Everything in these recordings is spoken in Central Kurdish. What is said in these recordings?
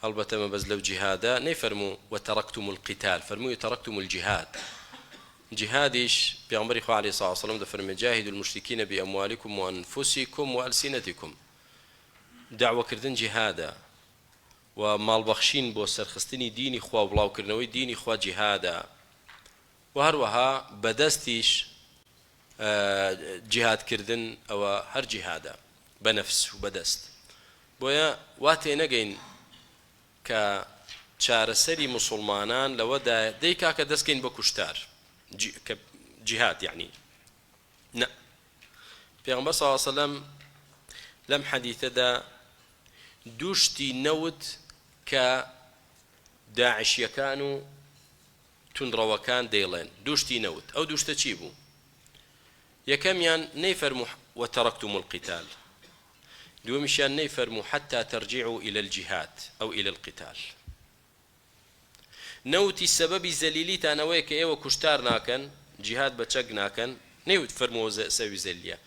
هەڵبەتە مەبەست لەو جیهادە نەیفەرموو وتركتم القتال، فەرمووی تركتم الجهاد. جهادیش پێغەمبەری خوا عەلەیهی سڵاة وسەلام دەفەرمێ جاهدوا المشركين بأموالكم وأنفسكم وألسنتكم. دعوەکردن جیهادە و ماڵبەخشین بۆ سەرخستنی دینی خوا و بڵاوکردنەوەی دینی خوا جیهادە، و هەروەها بەدەستیش جیهادکردن ئەوە هەر جیهادە بە نەفس و بەدەست. بۆیە وا تێنەگەین کە چارەسەری موسڵمانان لەوەدا دەیکا کە دەستکەین بە کوشتار کە جیهاد یعنی نە. پێغەمبەر صلی الله علیه و سەلەم لەم حەدیثەدا دووشتی نەوت کە داعشیەکان و تونڕەوەکان دەیڵێن، دووشتی نەوت. ئەو دووشتە چی بوو؟ یەکەمیان نەیفەرموو وتركتم القتال، دووەمیشیان نەیفەرموو حتى ترجعوا إلى الجهاد أو إلى القتال. نەوتی سەبەبی زەلیلیتانەوەیە کە ئێوە کوشتار ناکەن، جیهاد بە چەک ناکەن، نەیوت فەرمووە سەبەبی زەلیلیە،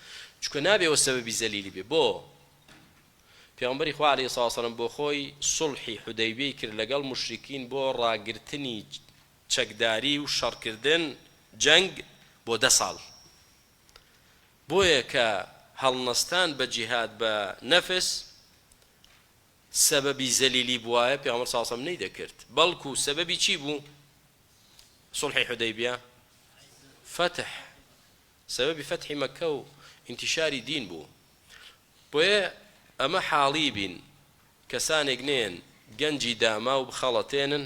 چونکە نابێەوە سەبەبی زەلیلی بێ. بۆ پێغەمبەری خوا عەلەیهی سڵاة وسەلام بۆ خۆی سوڵحی حودەیبیەی کرد لەگەڵ موشریکین بۆ ڕاگرتنی چەکداری و شەڕکردن جەنگ بۆ 10 ساڵ. بۆیە کە هەڵنەستان بە جیهاد بە نەفس سەبەبی زەلیلی بووایە پێغەمبەر صلی الله علیه و سەلەم نەیدەکرد، بەڵکو سەبەبی چی بوو؟ سوڵحی حودەیبیە فتح، سەبەبی فتحی مەککە و انتشاری دین بوو. بۆیە ئەمە حاڵی بین کەسانێک نێن گەنجی داما و بخەڵەتێنن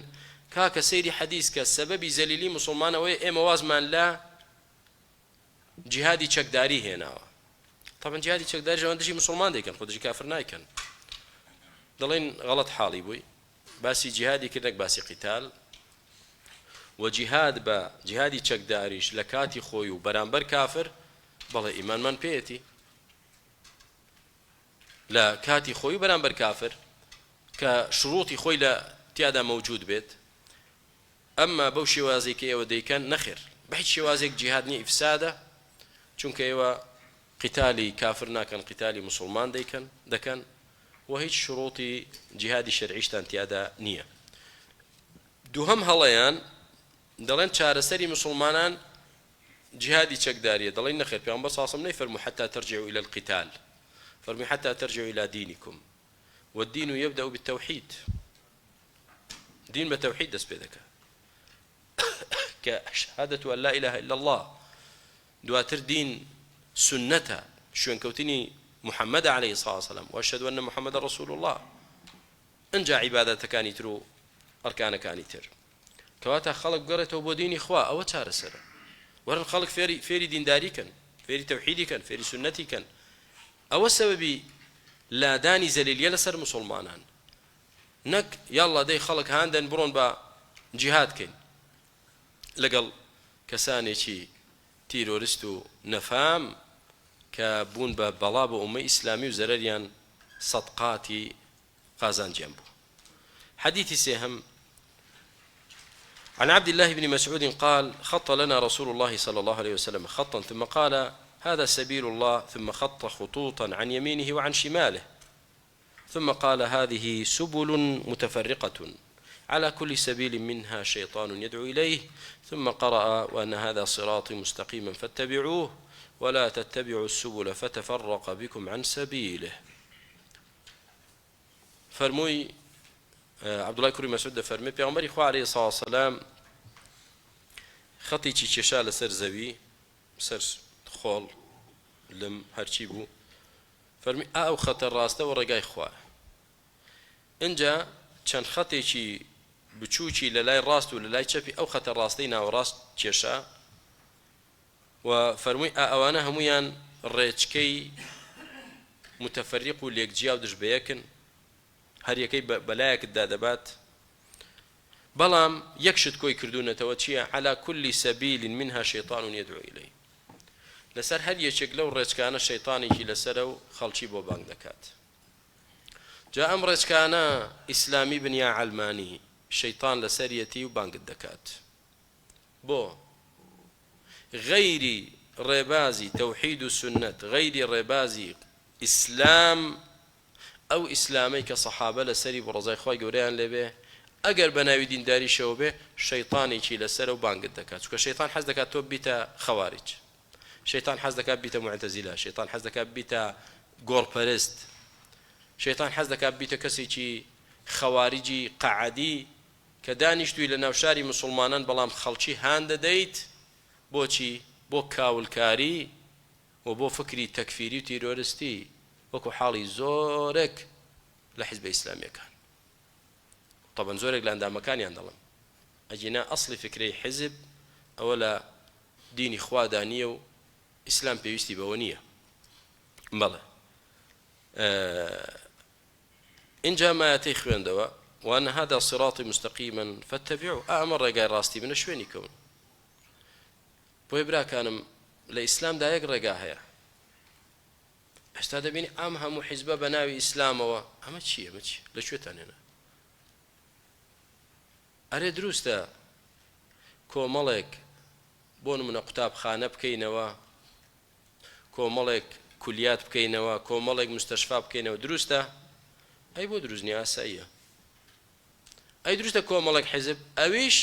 کاکە سەیری حەدیث کە سەبەبی زەلیلی موسڵمانەوەی ئێمە وازمان لە جیهادی چەکداری هێناوە. طبعا جیهادی چەکداری ژەوەندەشی موسڵمان دەیکەن، خۆدەشی کافر نایکەن، دەڵێن غەڵەت حاڵی بووی، باسی جیهادی کردنەک باسی قیتال و جیهاد بە جیهادی چەکداریش لە کاتی خۆی و بەرامبەر کافر بەڵێ ئیمانمان پێیەتی لە کاتی خۆی و بەرامبەر کافر کە شروطی خۆی لە تیادا مەوجود بێت. ئەمما بەو شێوازەی کە ئێوە دەیکەن نەخێر، بە هیچ شێوازێک جیهاد نییە، ئیفسادە، چونکە ئێوە قیتالی کافر ناکەن، قیتالی موسڵمان دەکەن و هیچ شروطی جیهادی شەرعیشتان تیادا نییە. دووهەم هەڵەیان دەڵێن چارەسەری موسڵمانان جیهادی چەکداریە، دەڵێن نەخێر، پێغەمبەر صلی الله علیه و سەلەم نەیفەرموو حتى ترجعوا إلى القتال، فەرمووی حتى ترجعوا إلى دينكم والدين يبدأ بالتوحيد. دين بتوحيد دەست پێ دەکات کە شهادة أن لا إله إلا الله، دواتر دين سنة شوێنکەوتنی محمد عليه الصلاة والسلام وأشهد أن محمد رسول الله، انجا عبادەتەکانی تر و ئەرکانەکانی تر. کەواتە خەڵک بگەڕێتەوە بۆ دینی خوا، ئەوە چارەسەرە. وەرن خەڵک فێری دینداری کەن، فێری تەوحیدی کەن، فێری سنەتی کەن. ئەوە سەبەبی لادانی زەلیلیە لەسەر موسڵمانان، نەک یاڵڵا دەی خەڵک هاندن بڕۆن بە جیهاد کەین لەگەڵ کەسانێکی تیرۆریست و نەفام کە بوون بە بەڵا بە ئومەی ئیسلامی و زەرەریان سەدقاتی قازانجیان بوو. حديث سيهم عن عبد الله بن مسعود قال خط لنا رسول الله صلى الله عليه وسلم خطا ثم قال هذا سبيل الله، ثم خط خطوطا عن يمينه وعن شماله، ثم قال هذه سبل متفرقة على كل سبيل منها شيطان يدعو إليه، ثم قرأ وأن هذا صراطي مستقيما فاتبعوه ولا تتبعوا السبل فتفرق بكم عن سبيله. فرموي عبد الله كريم مسعود فرمي پیغمبر خو عليه الصلاه والسلام خطي چی چشا لسر زوی سر خول لم هرچی بو فرمي او خط راسته و رگای خو انجا چند خطي چی بچوچی للای راست و للای چپی او خط راسته نا و راست چشا و فرمي اوانا هميان ريچكي متفرق ليكجياو دش بيكن هەر یەکەی بەلایەکت دادەبات، بەڵام یەکشت کۆی کردوونەتەوە چییە؟ على كل سبيل منها شيطان يدعو إليه، لەسەر هەر یەکێک لەو ڕێچکانە شەیطانێکی لەسەرە و خەڵکی بۆ بانگ دەکات. جا ئەم ڕێچکانە ئیسلامی بنیا عەلمانی، شەیطان لەسەریەتی و بانگت دەکات. بۆ غەیری ڕێبازی تەوحید و سنەت، غەیری ڕێبازی ئیسلام، ئەو ئیسلامەی کە سەحابە لەسەری بۆ ڕزای خۆی گەورەیان لێبێ ئەگەر بە ناوی دینداریشەوە بێ شەیطانێکی لەسەر و بانگت دەکات چونکە شەیطان حەز دەکات تۆ بیتە خەوارج شەیطان حەز دەکات بیتە معتەزیلە شەیطان حەز دەکات بیتە گۆڕپەرست شەیطان حەز دەکات بیتە کەسێکی خەواریجی قەعەدی کە دانیشتووی لە ناوشاری موسڵمانان بەڵام خەڵکی هان دەدەیت بۆچی بۆ کاولکاری و بۆ فکری تەکفیری و تیرۆریستی وەکو حاڵی زۆرێک لە حیزبە ئیسلامیەکان طبعا زۆرێک لە ئەندامەکانیان دەڵم ئەجینا ئەسڵی فکرەی حیزب ئەوە لە دینی خوادا نییە و ئیسلام پێویستی بەوە نییە بەڵێ اینجا مایەتەی خوێندەوە وأن هذا صراطي مستقيما فاتبعوا أمر رجاء راستي من شويني كون بۆی براکانم لە ئیسلامدا یەک ڕێگا هەیە هێشتا دەبینی ئەم هەموو حیزبە بە ناوی ئیسلامەوە ئەمە چییە ئەمە چی لەکوێتان هێنا ئەرێ دروستە کۆمەڵێک بۆ نمونە قوتابخانە بکەینەوە کۆمەڵێک کولیات بکەینەوە کۆمەڵێک مستەشفا بکەینەوە دروستە ئەی بۆ دروست نییە ئاساییە ئەی دروستە کۆمەڵێک حیزب ئەویش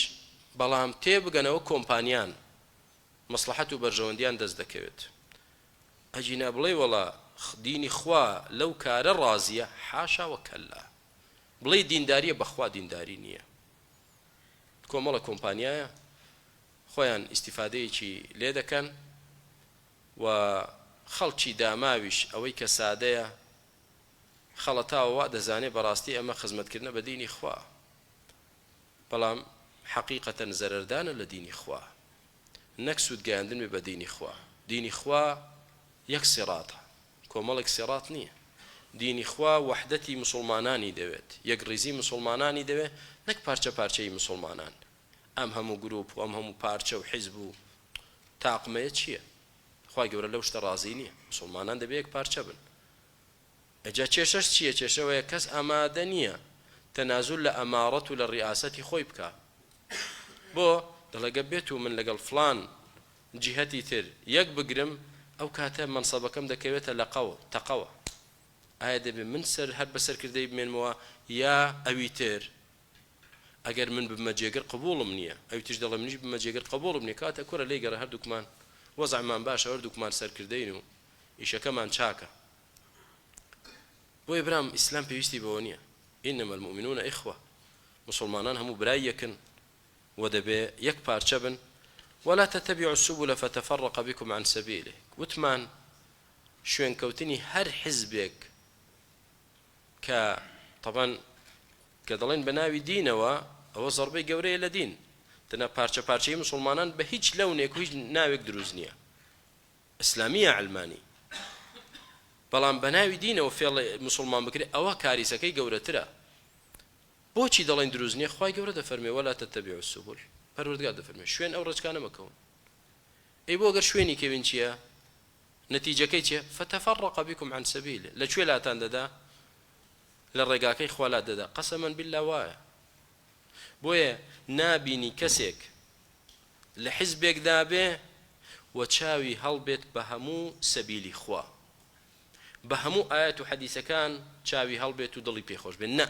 بەڵام تێبگەنەوە کۆمپانیان مەسلحەت و بەرژەوەندیان دەست دەکەوێت ئەجینا بڵێ وەڵا دینی خوا لەو کارە ڕازیە حاشا وەکەلا بڵێ دینداریە بەخوا دینداری نییە کۆمەڵە کۆمپانیایە خۆیان ئیستیفادەیەکی لێ دەکەن و خەڵکی داماویش ئەوەی کە سادەیە خەڵەتاوە دەزانێت بەڕاستی ئەمە خزمەتکردنە بە دینی خوا بەڵام حەقیقەتەن زەرەردانە لە دینی خوا نەک سوودگەیاندن بە دینی خوا دینی خوا یەک سیڕاتە کۆمەڵێک سیڕات نییە دینی خوا وەحدەتی مسڵمانانی دەوێت یەک ڕیزی مسڵمانانی دەوێت نەک پارچە پارچەی مسڵمانان ئەم هەموو گروپ و ئەم هەموو پارچە و حیزب و تاقمەیە چییە خوا گەورە لەو شتە ڕازی نییە مسڵمانان دەبێت یەک پارچە بن ئەجا کێشەش چییە کێشەوەیە کەس ئامادە نییە تەنازول لە ئەمارەت و لە ڕیاسەتی خۆی بکە بۆ دەڵێگە بێت و من لەگەڵ فلان جیهەتی تر یەک بگرم ئەو کاتە منسەبەکەم دەکەوێتە لە تەقەوە ئایا دەبێت من سەر هەر بەسەرکردەی بمێنمەوە یا ئەوی تر ئەگەر من بمە جێگر قبوڵم نییە ئەوی تش دەڵێ منیش بمە جێگر قبوڵم نییە کاتە کورە لێی گەڕە هەردووکمان وەزعمان باشە هەردووکمان سەرکردەین و ئیشەکەمان چاکە بۆیە برام ئیسلام پێویستی بەوە نییە إنما المؤمنون إخوة مسلمانان همو براي يكن ودبي يك بارشبن ولا تتبعوا السبل فتفرق بكم عن سبيله وتمان شوين كوتني هر حزبك طبعا كدلين بناوي دينوا أو ضربي جوري إلى دين تنا بارشة مسلمانان بهيج لونك وهيج ناويك دروزنيا إسلامية علماني بەڵام بەناوی دینەوە فێڵ مسلمان بکرێ ئەوە کاریسەکەی گەورەترە بۆچی دەڵێن دروست نییە خوای گەورە دەفەرمێ وەلا تتبعوا السبل پەروەردگار دەفەرمێ شوێن ئەو ڕێچکانە مەکەون ئەی بۆ ئەگەر شوێنی کەوین چییە نەتیجەکەی چییە فتفرق بكم عن سبيله لەکوێ لاتان دەدا لە ڕێگاکەی خوا لات دەدا قەسەمەن بالله وایە بۆیە نابینی کەسێک لە حیزبێکدا بێ و چاوی هەڵبێت بە هەموو سەبیلی خوا بە هەموو ئاەت و حەدیسەکان چاوی هەڵبێت و دڵی پێخۆش بێت نە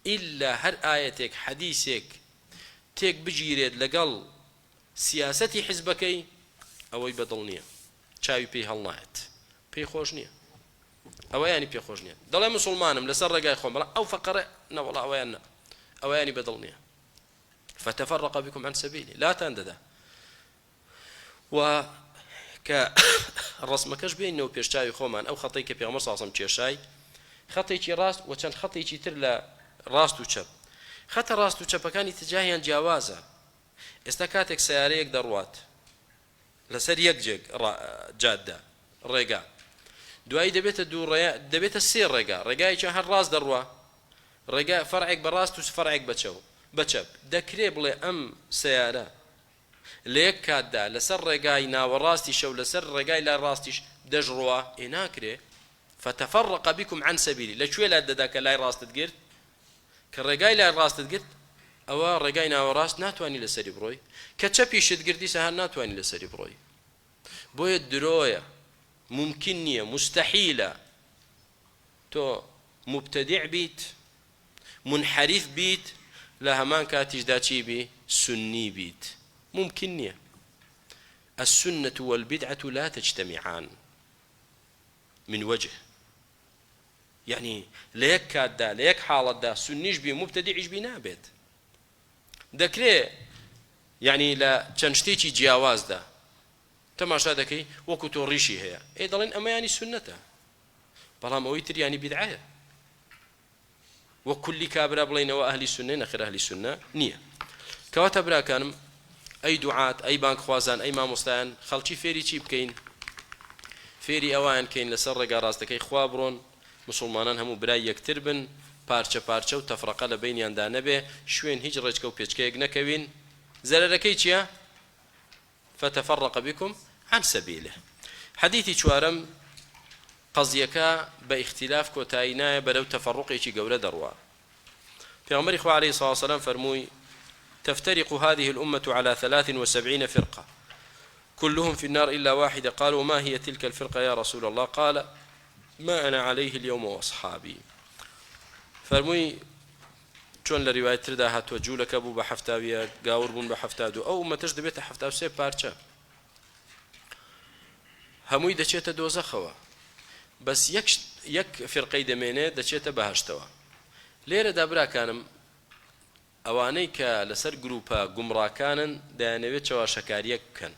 ئیلا هەر ئاەتێک حەدیسێک تێک بگیرێت لەگەڵ سیاسەتی حیزبەکەی ئەوەی بەدڵ نییە چاوی پێی هەڵنایەت پێی خۆش نییە ئەوە ینی پێ خۆش نییە دەڵێ مسلمانم لەسەر ڕێگای خۆم بەڵام ئەو فەقەرە نەوەڵا ئەویان نە ئەوە ینی بەدڵ نییە فتفرق بكم عن سبيله لاتان دەدا و کە ڕسمەکەش بێنەوە پێشچاوی خۆمان ئەو خەتەی کە پێغەمبەر صلی الله علیه و سلم کێشای خەتێکی ڕاست و چەند خەتێکی تر لە ڕاست و چەپ خەتە ڕاست و چەپەکانی تجاهیان جیاوازە ئێستا کاتێک سیارەیەک دەڕوات لەسەر یەک جادە ڕێگا دوایی دەبێتە سێ ڕێگا ڕێگایەکی هەر ڕاست دەڕوا ڕێگا فەرعێک بە ڕاست و فەرعێک بەچەپ دەکرێ بڵێ ئەم سیارە لە یەک کاتدا لەسەر ڕێگای ناوەڕاستیشە و لەسەر ڕێگای لا ڕاستیش دەژڕوا ناکرێ فتفرق بكم عن سبيلي لەکوێ لات دەدا کە لای ڕاستت گرت کە ڕێگای لای ڕاستت گرت ئەوە ڕێگای ناوەڕاست ناتوانانی لەسەری بڕۆی کە چەپیشت گرتی سەهار ناتوانانی لەسەری بڕۆی بۆیە درۆیە ممکن نییە مستحیلە تۆ مبتدع بیت منحرف بیت لە هەمان کاتیشدا چی بی سنی بیت ممکن نییە السنة والبدعة لا تجتمعان من وجه يعني ليك كادا ليك حالة دا سنيش بي مبتدعش بي نابد دەکرێ يعني لا چەندشتێکی جیاوازدا تەماشا دەکەی وەکو تۆ ڕیشی هەیە ئێ دەڵێن ئەمە ینی سنەتە بەڵام ئەوەی تر ینی بیدعەیە وەکولی کابرا بڵێنەوە ئەهلی سنە نەخێر ئەهلی سنە نییە کەواتە براکانم ئەی دوعات ئەی بانکخوازان ئەی مامۆستایان خەڵکی فێری چی بکەین فێری ئەوان کەین لەسەر ڕێگا ڕاستەکەی خوا بڕۆن مسلمانان هەموو برای یەکتر بن پارچە پارچە و تەفرەقە لە بینیاندا نەبێ شوێن هیچ ڕێچکە و پێچکەیەک نەکەوین زەرەرەکەی چییە فتفرق بكم عن سبيله حديثي چوارم قضيكا باختلاف كوتاينا بلو تفرقي قولة دروا في عمر إخوة عليه الصلاة والسلام فرموي تفترق هذه الأمة على 73 فرقة كلهم في النار إلا واحدة قالوا ما هي تلك الفرقة يا رسول الله قال ما أنا عليه اليوم وأصحابي فرموي چۆن لە ریوایەت تردا هاتووە جوولەکە بوو بە حەفتاویە گاور بوون بە حەفتاد و ئەو ئومەتەش دەبێتە حەفتاو سێ پارچە هەمووی دەچێتە دۆزەخەوە بەس یەک فرقەی دەمێنێت دەچێتە بەهەشتەوە لێرەدا براکانم ئەوانەی کە لەسەر گروپە گومڕاکانن دەیانەوێت چاواشەکاریەک بکەن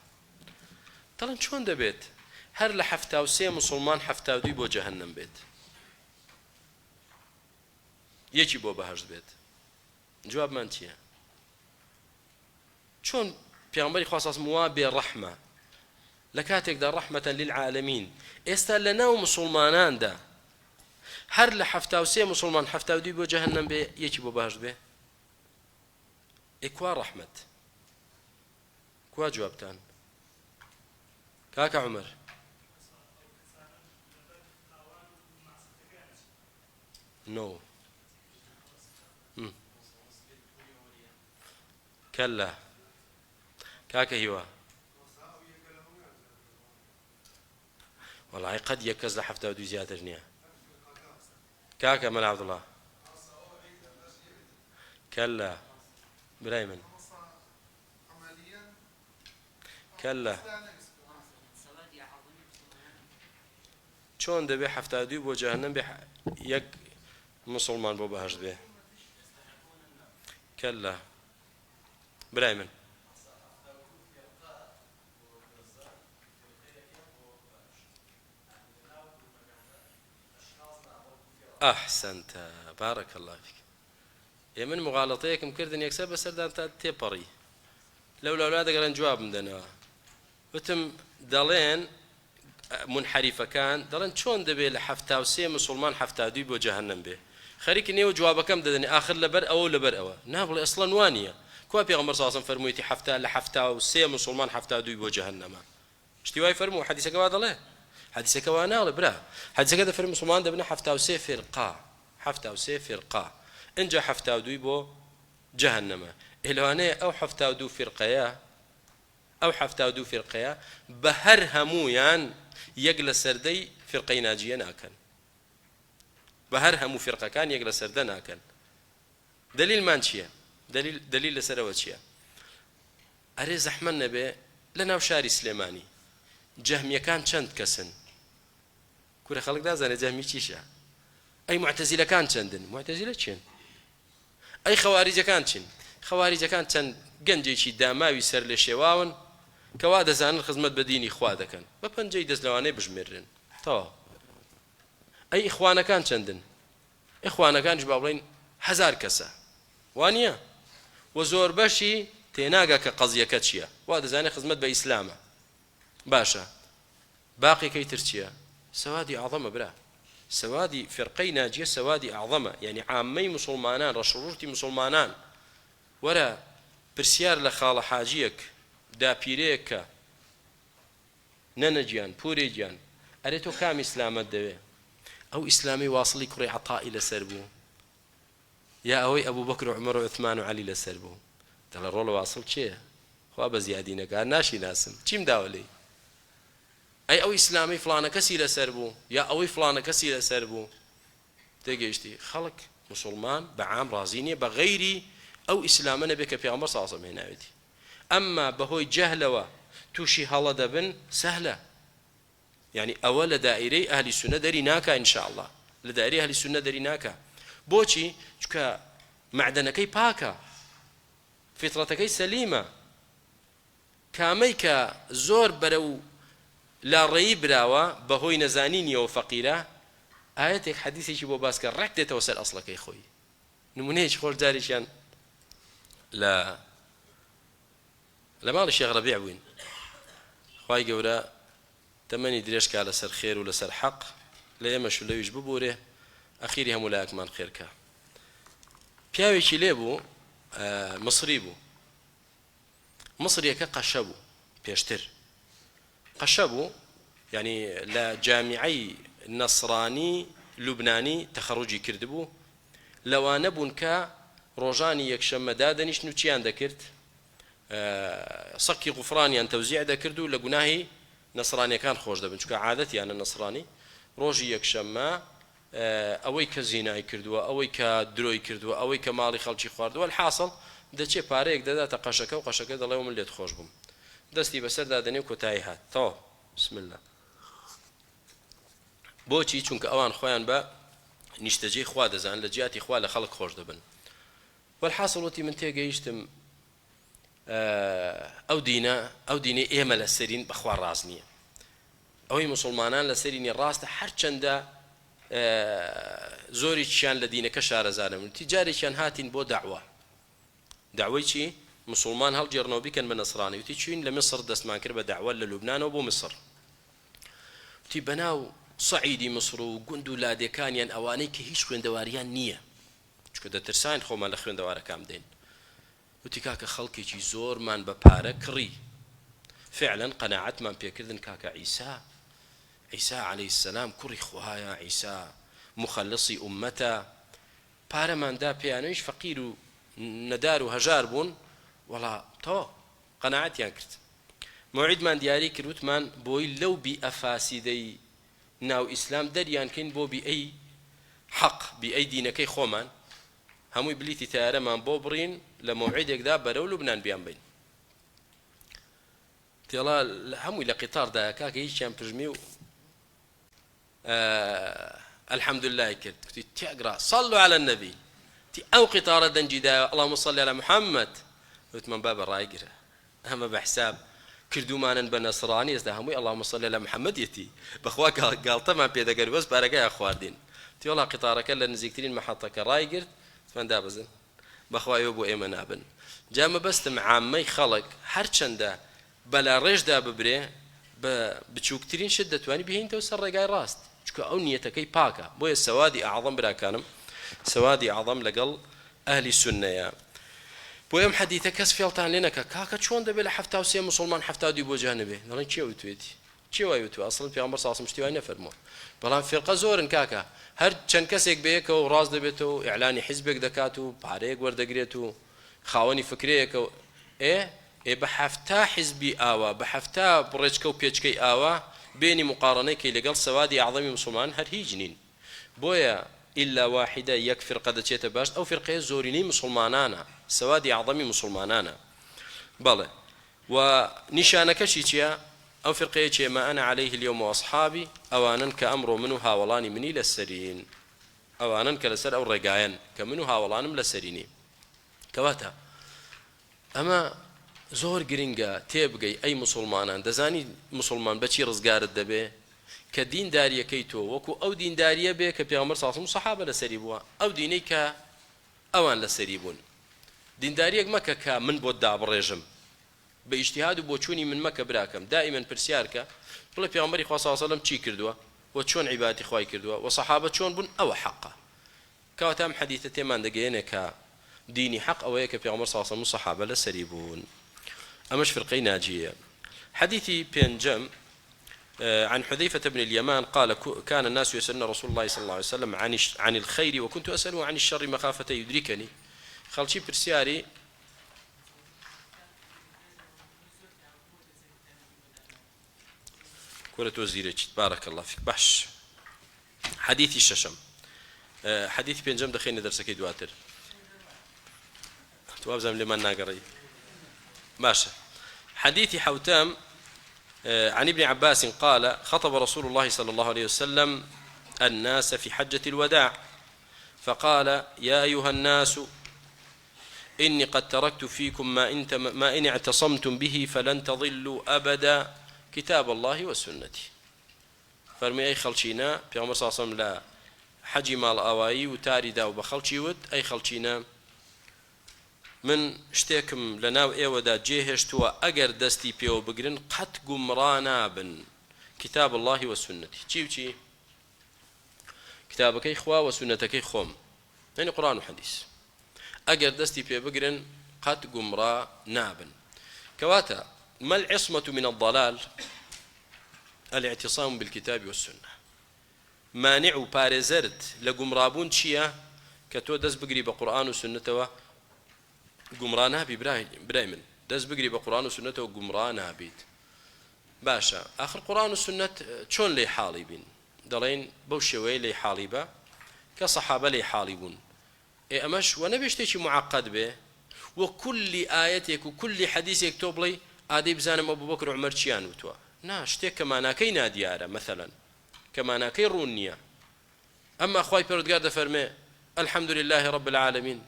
دەڵێن چۆن دەبێت هەر لە حەفتاو سێ موسڵمان حەفتاو دوی بۆ جەهەنەم بێت یەکی بۆ بەهەشت بێت جوابمان چییە چۆن پێغەمبەری خوا سەڵ وا بێڕەحمە لە کاتێکدا ڕەحمەتەن للعالەمین ئێستا لە ناو موسڵماناندا هەر لە حەفتاو سێ موسڵمان حەفتاو دوی بۆ جەهەنەم بێ یەکی بۆ بەهەشت بێ ئێ کوا ڕەحمەت کوا جوابتان کاکە عومەر نو كلا كاكا هوا والله قد يكز لحفته ودو زيادة جنيا كاكا من عبد الله كلا برايمن كلا چۆن دەبێ حەفتا دوی بۆ جەهەنەم بێ یەک مسلمان بۆ بەهەشت بێ كلا برای من أحسنت بارك الله فيك يا من مغالطيكم كردن يكسب بسردان تيبري لولا أولادك لن جواب مدنا وتم دالين منحرفة كان دالين شون دبي لحفتا وسي مسلمان حفتا دوي بو جهنم به خريك نيو جوابكم ددني آخر لبر أو لبر أو نابل أصلا وانية كوا بيغمبر صلى الله عليه وسلم فرمويتي حفتا لحفتا وسي مسلمان حفتا دوي بو جهنم اشتواي فرمو حديثك هذا له حديثك وانا ولا برا حديثك هذا فرمو مسلمان دبنا حفتا وسي فرقة حفتا وسي فرقة انجا حفتا ودوي بو جهنم إلوانية أو حفتا ودو فرقيا أو حفتا ودو فرقيا بهر همويان يقل سردي فرقي ناجيا ناكن بهر همو فرقة كان يقل سردا ناكن دليل مانشيا دليل لسروة شيا أري زحمن نبي لنا وشاري سليماني جهمية كان چند كسن كوري خلق دازاني جهمي چيشا أي معتزلة كان چندن معتزلة چين أي خوارج كان چين خوارج كان چند گەنجێکی داماوی سەر لە شێواون کەوا دەزانن خزمەت بە دینی خوا دەکەن بە پەنجەی دەستلەوانەی بژمێرن تەواو ئەی ئیخوانەکان چەندن ئیخوانەکانش با بڵێن 1000 کەسە وانە و زۆر بەشی تێناگا کە قەزیەکە چییە وا دەزانێت خزمەت بە ئیسلامە باشە باقیەکەی تر چییە سەوادی عەظەمە برا سەوادی فرقەی ناجیە سەوادی عەظەمە یعنی عامەی موسڵمانان ڕەشڕوشتی موسڵمانان وەرە پرسیار لە خاڵە حاجیەک داپیرەیەکە نەنەگیان پورێگیان ئەرێ تۆ کام ئیسلامەت دەوێ ئەو ئیسلامی واصلی کوڕی عەتائی لەسەر بوو یا ئەوەی ئەبوو بەکر و عومەر و عوتمان و عەلی لەسەر بوو دەڵێ ڕۆڵە واصل چێە خوا بە زیادی نەکات ناشی ناسم چیم داوە لێی ئەی ئەو ئیسلامی فڵانە کەسی لەسەر بوو یا ئەوەی فڵانە کەسی لەسەر بوو تێگەیشتی خەڵک مسلمان بەعام ڕازی نییە بە غەیری ئەو ئیسلامە نەبێت کە پێغەمبەر صلی الله علیه و سلم هێناوێتی ئەمما بەهۆی جەهلەوە تووشی هەڵە دەبن سەهلە يعني ئەوە لە دائیرەی ئەهلی سونە دەری ناکە ئینشاءالله لە دائیرەی ئەهلی سونە دەری ناکە بۆچی چونکە معدەنەکەی پاکە فیترەتەکەی سەلیمە کامەی کە زۆر بەرەو لاڕێیی براوە بەهۆی نەزانینیەوە فەقیرە ئاەتێک حەدیثێکی بۆ باسکە ڕێک دێتەوە سەر ئەسڵەکەی خۆی نمونەیەکی خۆش جارێکیان لە ماڵی شێخ ڕەبیع بووین خوای گەورە تەمەنی درێژکا لەسەر خێر و لەسەر حەق لە ئێمەش و لەویش ببورێ ئەخیری هەموو لایەکمان خێرکە پیاوێکی لێ بوو مصری بوو مصریەکە قەشە بوو پێشتر قەشە بوو یعنی لە جامیعەی نەسڕانی لوبنانی تەخەڕوجی کردبوو لەوانە بوون کە ڕۆژانی یەکشەممە دادەنیشتن و چیان دەکرد سەکی غوفرانیان تەوزیع دەکرد و لە گوناهی نەسڕانیەکان خۆش دەبن چونکە عادەتیانە نەسڕانی ڕۆژی یەکشەممە ئەوەی کە زینای کردووە ئەوەی کە درۆی کردووە ئەوەی کە ماڵی خەڵکی خواردووە الحاصل دەچێ پارەیەک دەداتە قەشەکە و قەشەکە دەڵێ من لێت خۆش بووم دەستی بەسەر دادەنێ و کۆتایی هات تەواو بسم الله بۆچی چونکە ئەوان خۆیان بە نیشتەجێی خوا دەزان لە جیاتی خوا لە خەڵک خۆش دەبن والحاصل وتی من تێگەیشتم ئەو دینە ئێمە لە سەرین بەخوا ڕاست نییە ئەوەی مسلمانان لە سەرینی ڕاستە هەرچەندە زۆری چیان لە دینەکە شارەزانە من تیجارێکیان هاتین بۆ داوای چی مسلمان هەڵگێڕنەوە بیکەن بە نەسڕانی وتی چوین لە مصر دەستمان کرد بە داوا لە لوبنانەوە بۆ مصر وتی بەناو سەعیدی مصر و گوند و لادێکانیان ئەوانەی کە هیچ خوێندەواریان نییە چونکە دەترسان خۆمان لە خوێندەوارەکان بدەین وتی کاکە خەڵکێکی زۆرمان بە پارە کڕی فعلا قەناعەتمان پێکردن کاکە عیسا عەلەیهی السەلام کوڕی خوایە عیسا مخەلصی ئومەتە پارەماندا پێیانەوەیش فەقیر و نەدار و هەژار بوون وەڵا تەواو قەناعەتیان کرد موعیدمان دیاری کرد وتمان بۆی لەو بی ئەفاسیدەی ناو ئیسلام دەریان کەین بۆ بیئەی حەق بیئەی دینەکەی خۆمان هەمووی بلیتی تیارەمان بۆ بڕین لە موعیدێکدا بەرەو لوبنان بیان بین تێڵا هەمووی لە قیتاردایە کاکە هیچیان پژمی و الحەمدوللای کرد وتی تێگرا صەڵوا عەلە النەبی تی ئەو قیتارە دەنجیدایە اللهم صل علی محەممەد وتمان با بەڕایگرە ئەمە بە حساب کردومانن بە نەسڕانی ئێستا هەمووی اللهم صل علی محەممەد یەتی بەخوا گاڵتەمان پێدەگەر بەس پارەکەی خواردین تێڵا قیتارەکە لە نزیکترین مەحەڵتەکە ڕایگرت من دابزن بەخوا ئێوە بۆ ئێمە نابن جا مەبەستم عامەی خەڵک هەرچەندە بەلا ڕێژدا ببرێ بە بچووکترین شت دەتوانی بهێنیتەوە سەر ڕێگای ڕاست چونکە ئەو نیەتەکەی پاکە بۆیە سەوادی ئەعظەم براکانم سەوادی ئەعظەم لەگەڵ ئەهلی سوننەیە بۆ ئەم حەدیثە کەس فێڵتان لێ نەکە کاکە چۆن دەبێت لە 73 مسلمان 72 بۆ جانبێ دەڵێن چێ وتوێتی چێ وای وتوە ئەسڵن پێغەمبەر صلی الله علیه و سلم شتی وای نەفەرمووە بەڵام فێرقە زۆرن کاکە هەر چەند کەسێک بەیەکەوە ڕاست دەبێتەوە ئیعلانی حیزبێک دەکات و پارەیەک وەردەگرێت و خاوەنی فکرەیەکەوە بە حەفتا حیزبی ئاوا بە حەفتا بڕێچکە و پێچکەی ئاوا بینی مقارنەیەکی لەگەڵ سەوادی ئەعظەمی مسلمان هەر هیچ نین بۆیە إلا واحدة یەک فرقە دەچێتە باش ئەو فرقەیە زۆرینەی مسلمانانە سەوادی ئەعظەمی مسلمانانە بەڵێ و نیشانەکەشی چییە ئەو فرقەیە چێ ما أنا عليه اليوم وأصحابي ئەوانن کە ئەمڕۆ من و هاوڵانی منی لەسەرین ئەوانن کە لەسەر ئەو ڕێگایەن کە من و هاوڵانم لەسەرینی کەواتە ئەمە زۆر گرنگە تێبگەی ئەی مسلمانان دەزانی مسلمان بەچی ڕزگارت دەبێ کە دینداریەکەی تۆ وەکو ئەو دینداریە بێ کە پێغەمبەر صلی الله علیه و سەحابە لەسەری بووە ئەو دینەی کە ئەوان لەسەری بوون دینداریەک مەکە کە من بۆ دابڕێژم بە ئیجتیهاد و بۆ چوونی من مەکە براکەم دائیمەن پرسیارکە بڵێ پێغەمبەری خوا صلی الله علیه و سەلەم چی کردووە و چۆن عیبادەتی خوای کردووە و سەحابە چۆن بوون ئەوە حەقە کەواتە ئەم حەدیثە تێمان دەگەیەنێ کە دینی حەق ئەوەیە کە پێغەمبەر صلی الله علیه و سەلەم و سەحابە لەسەری بوون أمش فرقي ناجية حديثي بينجم عن حذيفة بن اليمان قال كان الناس يسألون رسول الله صلى الله عليه وسلم عن الخير وكنت أسأله عن الشر مخافة يدركني خلشي برسياري كرة وزيرك بارك الله فيك بحش حديثي الششم حديث بينجم دخينا درسك دواتر توابزم لمن ناقري ماشي. حديث حوتام عن ابن عباس قال خطب رسول الله صلى الله عليه وسلم الناس في حجة الوداع فقال يا أيها الناس إني قد تركت فيكم ما إن اعتصمتم به فلن تضلوا أبدا كتاب الله وسنتي. فرمي أي خلشينا في عمر صلى الله عليه وسلم لا حجي مال أواي وتاري داو بخلشي ود أي خلشينا من شتێکم لەناو ئێوەدا جێهێشتووە ئەگەر دەستی پێوە بگرن قەت گومڕا نابن کتاب الله وسنتي چی و چی کتابەکەی خوا و سنەتەکەی خۆم یعنی قورآن و حەدیث ئەگەر دەستی پێ بگرن قەت گومڕا نابن. کەواتە ما العصمة من الضلال الاعتصام بالكتاب والسنة. مانع و پارێزەرت لە گومڕابوون چییە کە تۆ دەست بگری بە قورآن و سنەتەوە گومڕا نابی برای من دەست بگری بە قورآن و سنەتەوە گومڕا نابیت. باشە ئاخر قورآن و سنەت چۆن لێی حاڵی بین دەڵێن بەو شێوەیە لێی حاڵی بە کە سەحابە لێی حاڵی بوون. ئەمەش وە نەبێ شتێکی معقد بێ وە کولی ئایەتێک و کولی حەدیثێک تۆ بڵێ ئادەی بزانم ئەبوو بەکر و عومەر چیان وتووە. نا شتێک کە ماناکەی نادیارە مەثەڵەن کە ماناکەی ڕوون نییە. ئەمما خوای پەروەردگار دەفەرمێ الحمد لله رب العالمين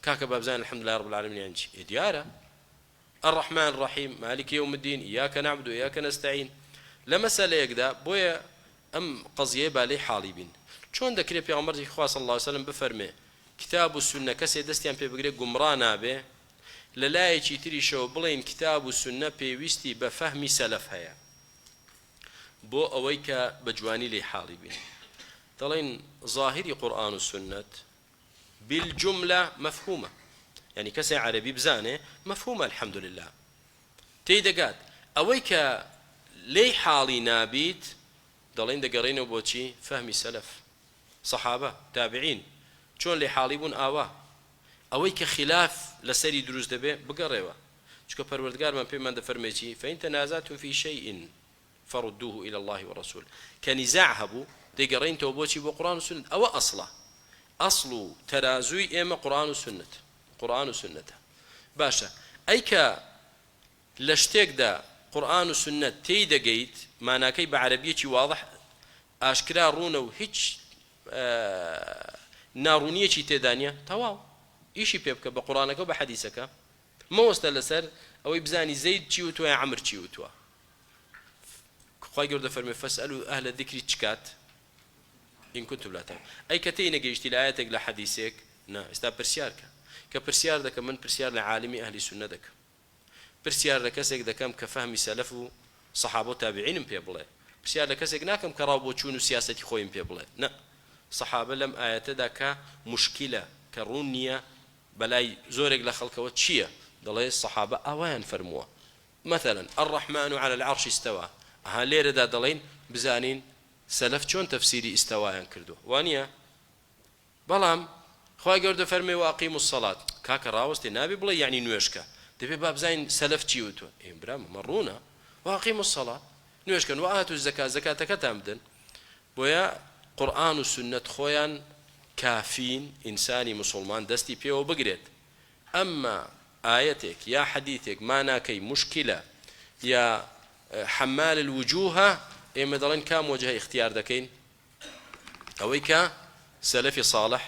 كاك بابزان الحمد لله رب العالمين يعني ديارة الرحمن الرحيم مالك يوم الدين إياك نعبد وإياك نستعين لمسألة يقدا بويا أم قضية بالي حالي بين شون ذكر في عمر صلى الله عليه وسلم بفرمه كتاب السنة كسي دستيان في بقري قمرانا به للا يشتري شو بلين كتاب السنة بيوستي بفهم سلف هيا بو أويك بجواني لي حالي بين طلين ظاهري قرآن السنة بالجملة مفهومة يعني كسي عربي بزانه مفهومة الحمد لله تيدقات أويك لي حالي نابيت دلين دقرين وبوتشي فهمي سلف صحابة تابعين شون لي حالي بون أويك خلاف لسري دروز دبي بقريوه شكو پروردگار من بيمان دفرميتي فإن تنازعتم في شيء فردوه إلى الله والرسول كنزاع هبو دقرين توبوتشي بقرآن والسنة أو أصله أصل ترازوي إما قرآن وسنة قرآن وسنة باشا أيك لشتيك دا قرآن وسنة تيدا جيت معناكي بعربية واضح أشكرا رونا وهيج نارونية تيدانيا تواو إيشي بيبك بقرآنك وبحديثك ما وستلسر أو يبزاني زيد تشيوتوا يا عمر تشيوتوا خواهي قرد فرمي فاسألوا أهل الذكر تشكات إن كنتم لا تعلمون أي كتين جيشتي لآياتك لحديثك نا استا برسيارك كبرسيار دك من برسيار لعالمي أهل السنة دك برسيار لكسك دكم كفهم سلف صحابة تابعين بيبلا برسيار لكسك ناكم كرابو تشونو سياسة خوين بيبلا نا صحابة لم آيات دك مشكلة كرونية بلاي زورك لخلق وتشيا دلي الصحابة أوان فرموا مثلا الرحمن على العرش استوى هالير دا دلين بزانين سلف چۆن تفسيري استوایان کردو وانە بەڵام خوا گەورە فەرمێ واقیم الصلاة کاکە ڕاوەستی نابێ بڵێ یعنی نوێشکە دەبێ با بزانین سەلف چی وتووە برامە مەڕوونە واقیم الصلاة نوێشکەن وآتوا الزەکات زەکاتەکەتان بدەن بۆیە قورئان و سنەت خۆیان کافین ئینسانی مسلمان دەستی پێوە بگرێت ئەمما ئایەتێک یا حەدیثێک ماناکەی مشکلە یا حمال الوجوه ئێمە دەڵێن کام وجهە اختیار دەکەین ئەوەی کە سەلەفی صالح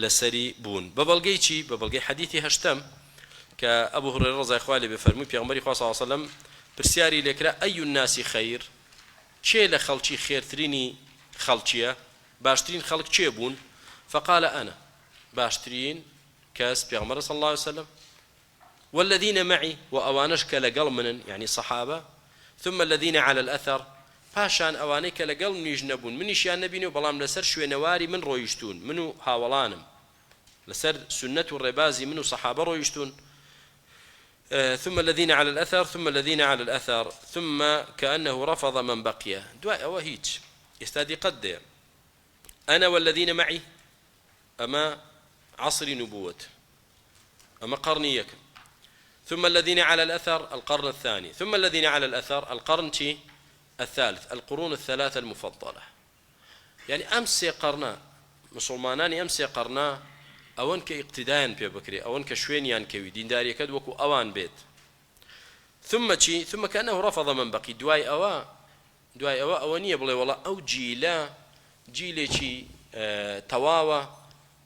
لەسەری بوون بە بەڵگەی چی بە بەڵگەی حەدیثی هەشتەم کە ئەبوو هورەیرە ڕەضای خوا لێ بێ فەرمووی پێغەمبەری خوا صلی الله علیه و سەلەم پرسیاری لێکرا ئەی الناسی خەیر چێ لە خەڵکی خێرترینی خەڵکیە باشترین خەڵک چێ بوون فقال أنا باشترین کەس پێغەمبەر صلی الله علیه و سەلەم والذين معي وأوانش كلقل منن يعني صحابة ثم الذين على الأثر پاشان ئەوانەی کە لەگەڵ منیش نەبوون منیشیان نەبینی و بەڵام لەسەر شوێنەواری من ڕۆیشتون من و هاوڵانم لەسەر سنەت و ڕێبازی من و سەحابە ڕۆیشتون ثم الذين على الأثر ثم الذين على الأثر ثم كأنه رفض من بقي دوای ئەوە هیچ ئێستا دیقەت دێ أنا والذين معي أما عصر نبوة أما قرني يكن ثم الذين على الأثر القرن الثاني ثم الذين على الأثر القرن الثالث القرون الثلاثة المفضلة يعني أمس قرنا مسلمانانی ئەم سێ قەرنا ئەوەن کە ئیقتیدایان پێ بکرێ ئەوەن کە شوێنیان کەوی دینداریەکەت وەکو ئەوان بێت ثم چی ثم كأنه رفض من بقي دوای ئەوە ئەوە نییە بڵێ وڵا ئەو جیلە جیلێکی تەواوە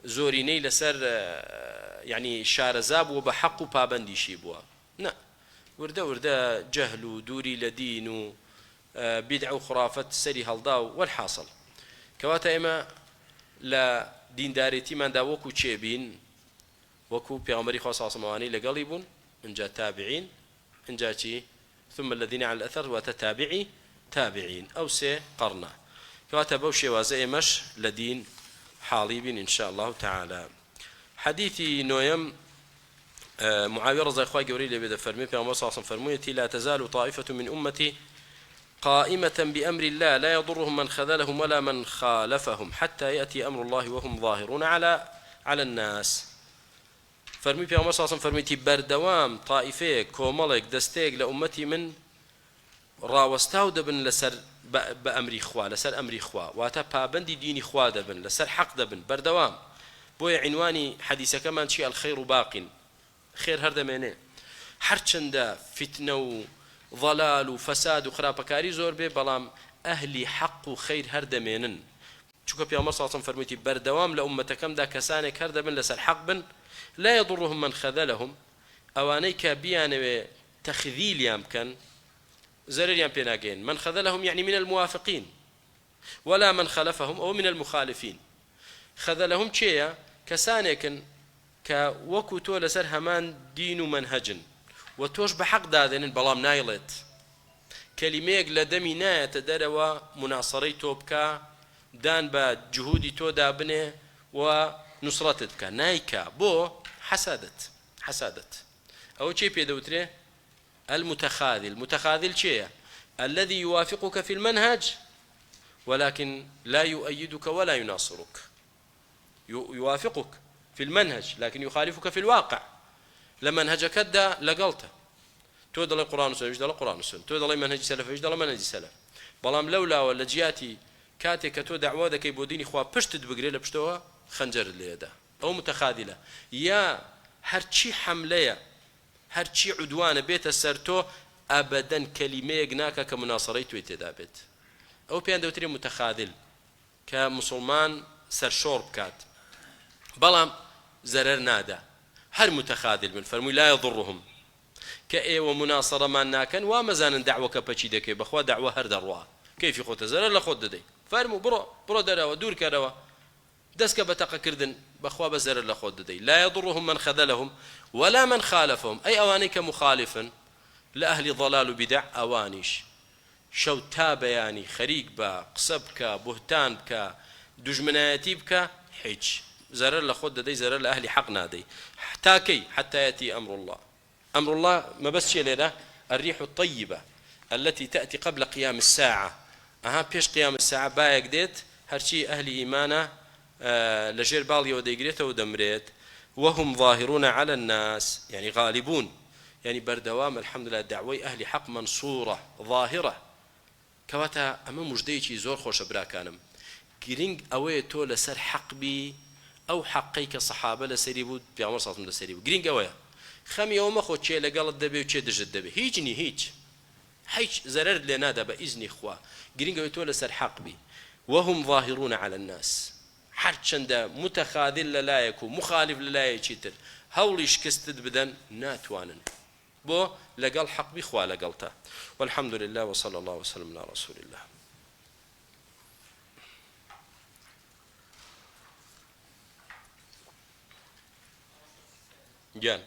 زۆرینەی لەسەر یعنی شارەزا بووە بە حەق و پابەندیشی بووە نە وردە جەهل و دووری لە دین و بیدع و خرافەت سەری هەڵدا و والحاصل کەواتە ئێمە لە دیندارێتیماندا وەکو چێبین وەکو پێغەمبەری خوا صلی الله علیه و آله لەگەڵی بوون اینجا تابعین اینجا چی ثم الذين على الأثر وتتابعي تابعين أو سي قرنا كواتب شيء وازئمش لدين حاليبين إن شاء الله تعالى حديثي نويم معاوية رضي الله عنه قوري لي بدا فرمي في أمر صاصا فرميتي لا تزال طائفة من أمتي قائمة بأمر الله لا يضرهم من خذلهم ولا من خالفهم حتى يأتي أمر الله وهم ظاهرون على الناس فرمي في أمر صاصا فرميتي بردوام طائفة كوملك دستيق لأمتي من راوستاو دبن لسر بأمري خوا لسر أمري خوا واتا بابندي ديني خوا دبن لسر حق دبن بردوام بويا عنواني حديثة كمان شيء الخير باق خير هردا معناه هرچندا فتنة وضلال وفساد وخرابكاري زور بي بلام أهلي حق وخير هردا معنن چوكا بيامر صلى الله عليه وسلم فرميتي بردوام لأمتكم دا كسانك هردا بن لسر حق بن لا يضرهم من خذلهم أوانيك بيان تخذيل يمكن زرر بيناجين من خذلهم يعني من الموافقين ولا من خلفهم أو من المخالفين خذلهم شيء كسانك كوكو تول سر همان دين ومنهج وتوش بحق دادن بلام نايلت كلميك لدمي ناية تدروا مناصري توبكا دان با جهودي تو دابنه ونصرتك نايكا بو حسادت أو شيء بيدوتري المتخاذل شيء الذي يوافقك في المنهج ولكن لا يؤيدك ولا يناصرك يوافقك في المنهج لكن يخالفك في الواقع لمنهجك دا لقلته تودل القرآن والسنة يجدل القرآن والسنة تودل منهج سلف يجدل منهج سلف بلام لولا ولا جياتي كاتك تو دعوة ذكي بوديني خوا بشتد بقري لبشتوها خنجر اللي دا أو متخاذلة يا هرشي حملية هرچی عدوانە بێتە سەر تۆ ئەبەدەن کەلیمەیەک ناکە کە مناسەڕەی توی تێدا بێت ئەو پێیان دەوترێ متەخاذل کە مسلمان سەرشۆڕ بکات بەڵام زەرەر نادا هەر متەخاذل بن فەرمووی لا يضرهم کە ئێوە مناسەڕەمان ناکەن وا مەزانن دەعوەکە پەچی دەکەی بەخوا دەعوە هەر دەڕوا کەیفی خۆتە زەرەر لە خۆت دەدەی فەرموو بڕۆ دەرەوە دوور کەرەوە دەستکە بە تەقەکردن بەخوا بە زەرەر لە خۆت دەدەی لا يضرهم من خذلهم ولا من خالفهم أي أوانيك مخالفا لأهل ضلال وبدع أوانيش شو تابياني خريق با قصبك بهتان بك دجمناتي بك حج زرر لخود دي زرر لأهل حق نادي حتى يأتي أمر الله ما بس شيء لنا الريح الطيبة التي تأتي قبل قيام الساعة بيش قيام الساعة بايك ديت هرشي أهل إيمانه لجير بالي وديقريته ودمريت وهم ظاهرون على الناس يعني غالبون يعني بردوام الحمد لله دعوي أهل حق منصورة ظاهرة كواتا أما مجديتي زور خوش براكانم گرنگ ئەوەیە تۆ لەسەر حەق بی ئەو حەقەی کە سەحابە لەسەری بوو پێغەمبەر صلی الله علیه و لەسەری بوو گرنگ ئەوەیە خەمی ئەوە مەخۆ چێ لەگەڵت دەبێ و چێ دژت دەبێ هیچ زەرەر لێ نادا بە ئیزنی خوا گرنگ ئەوەیە تۆ لەسەر حەق بی وهم ظاهرون على الناس هەر چەندە متەخاذل لەلایەک و مخالف لەلایەکی تر هەوڵی شکستت بدەن ناتوانن بۆ لەگەڵ حەق بی خوا لەگەڵتە والحمد لله وصلى الله وسلم على رسول الله جان